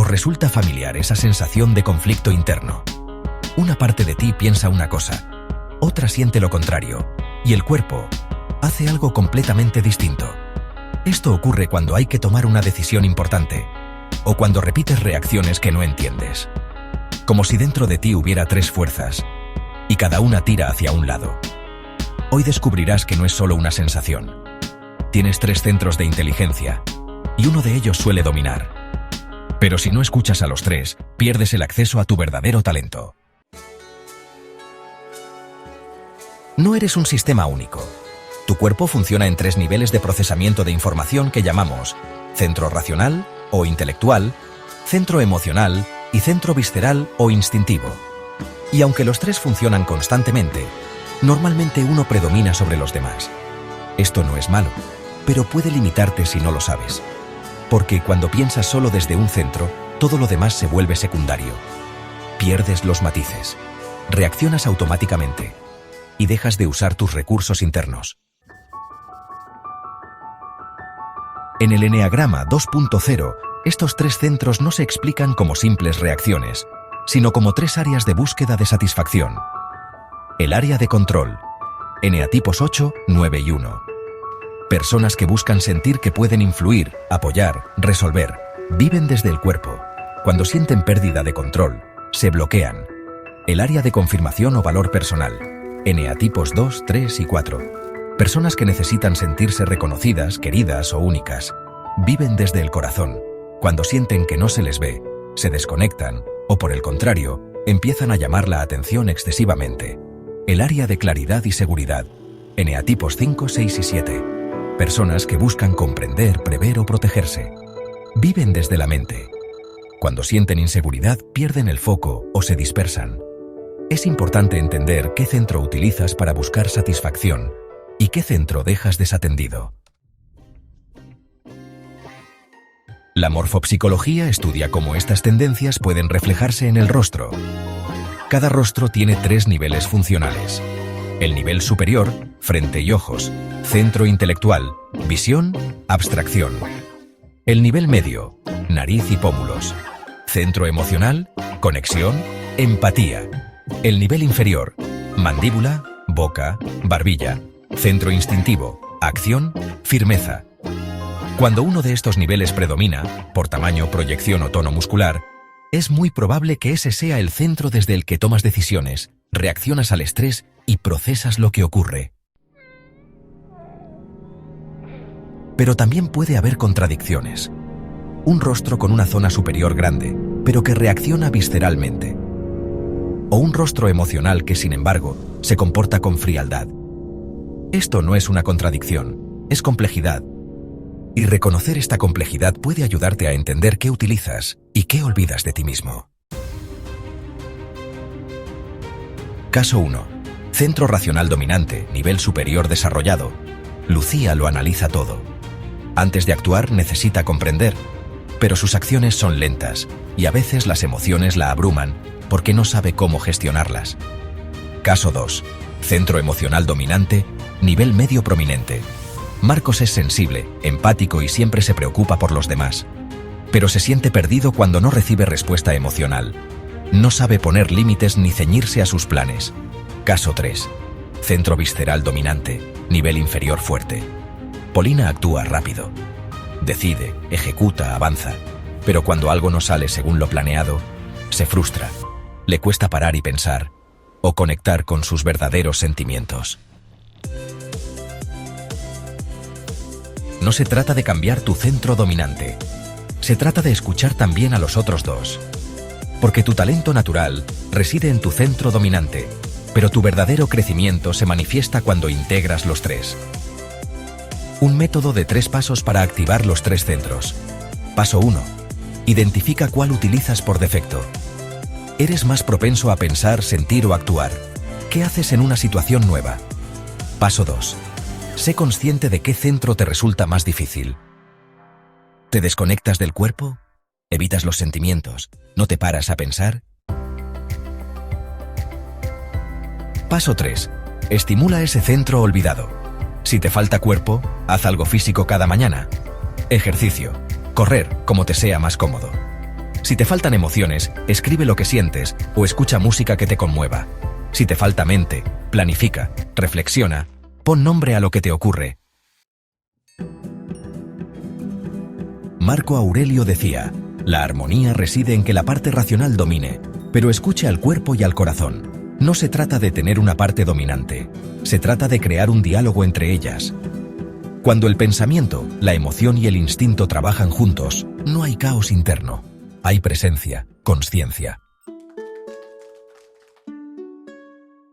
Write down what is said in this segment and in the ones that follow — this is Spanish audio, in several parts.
¿Os resulta familiar esa sensación de conflicto interno? Una parte de ti piensa una cosa, otra siente lo contrario, y el cuerpo hace algo completamente distinto. Esto ocurre cuando hay que tomar una decisión importante, o cuando repites reacciones que no entiendes. Como si dentro de ti hubiera tres fuerzas, y cada una tira hacia un lado. Hoy descubrirás que no es solo una sensación. Tienes tres centros de inteligencia, y uno de ellos suele dominar. Pero si no escuchas a los tres, pierdes el acceso a tu verdadero talento. No eres un sistema único. Tu cuerpo funciona en tres niveles de procesamiento de información que llamamos centro racional o intelectual, centro emocional y centro visceral o instintivo. Y aunque los tres funcionan constantemente, normalmente uno predomina sobre los demás. Esto no es malo, pero puede limitarte si no lo sabes. Porque cuando piensas solo desde un centro, todo lo demás se vuelve secundario. Pierdes los matices, reaccionas automáticamente y dejas de usar tus recursos internos. En el Eneagrama 2.0, estos tres centros no se explican como simples reacciones, sino como tres áreas de búsqueda de satisfacción. El área de control, eneatipos 8, 9 y 1. Personas que buscan sentir que pueden influir, apoyar, resolver, viven desde el cuerpo. Cuando sienten pérdida de control, se bloquean. El área de confirmación o valor personal, eneatipos 2, 3 y 4. Personas que necesitan sentirse reconocidas, queridas o únicas. Viven desde el corazón. Cuando sienten que no se les ve, se desconectan o, por el contrario, empiezan a llamar la atención excesivamente. El área de claridad y seguridad, eneatipos 5, 6 y 7. Personas que buscan comprender, prever o protegerse. Viven desde la mente. Cuando sienten inseguridad, pierden el foco o se dispersan. Es importante entender qué centro utilizas para buscar satisfacción y qué centro dejas desatendido. La morfopsicología estudia cómo estas tendencias pueden reflejarse en el rostro. Cada rostro tiene tres niveles funcionales. El nivel superior, frente y ojos, centro intelectual, visión, abstracción. El nivel medio, nariz y pómulos, centro emocional, conexión, empatía. El nivel inferior, mandíbula, boca, barbilla, centro instintivo, acción, firmeza. Cuando uno de estos niveles predomina, por tamaño, proyección o tono muscular, es muy probable que ese sea el centro desde el que tomas decisiones, reaccionas al estrés y procesas lo que ocurre. Pero también puede haber contradicciones. Un rostro con una zona superior grande, pero que reacciona visceralmente. O un rostro emocional que, sin embargo, se comporta con frialdad. Esto no es una contradicción, es complejidad. Y reconocer esta complejidad puede ayudarte a entender qué utilizas y qué olvidas de ti mismo. Caso 1. Centro racional dominante, nivel superior desarrollado. Lucía lo analiza todo. Antes de actuar necesita comprender, pero sus acciones son lentas y a veces las emociones la abruman porque no sabe cómo gestionarlas. Caso 2. Centro emocional dominante, nivel medio prominente. Marcos es sensible, empático y siempre se preocupa por los demás. Pero se siente perdido cuando no recibe respuesta emocional. No sabe poner límites ni ceñirse a sus planes. Caso 3. Centro visceral dominante, nivel inferior fuerte. Polina actúa rápido. Decide, ejecuta, avanza. Pero cuando algo no sale según lo planeado, se frustra. Le cuesta parar y pensar, o conectar con sus verdaderos sentimientos. No se trata de cambiar tu centro dominante. Se trata de escuchar también a los otros dos. Porque tu talento natural reside en tu centro dominante, pero tu verdadero crecimiento se manifiesta cuando integras los tres. Un método de 3 pasos para activar los 3 centros. Paso 1. Identifica cuál utilizas por defecto. Eres más propenso a pensar, sentir o actuar. ¿Qué haces en una situación nueva? Paso 2. Sé consciente de qué centro te resulta más difícil. ¿Te desconectas del cuerpo? ¿Evitas los sentimientos? ¿No te paras a pensar? Paso 3. Estimula ese centro olvidado. Si te falta cuerpo, haz algo físico cada mañana. Ejercicio. Correr, como te sea más cómodo. Si te faltan emociones, escribe lo que sientes o escucha música que te conmueva. Si te falta mente, planifica, reflexiona, pon nombre a lo que te ocurre. Marco Aurelio decía, la armonía reside en que la parte racional domine, pero escuche al cuerpo y al corazón. No se trata de tener una parte dominante, se trata de crear un diálogo entre ellas. Cuando el pensamiento, la emoción y el instinto trabajan juntos, no hay caos interno, hay presencia, consciencia.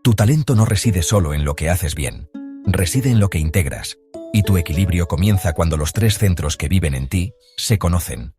Tu talento no reside solo en lo que haces bien, reside en lo que integras, y tu equilibrio comienza cuando los tres centros que viven en ti se conocen.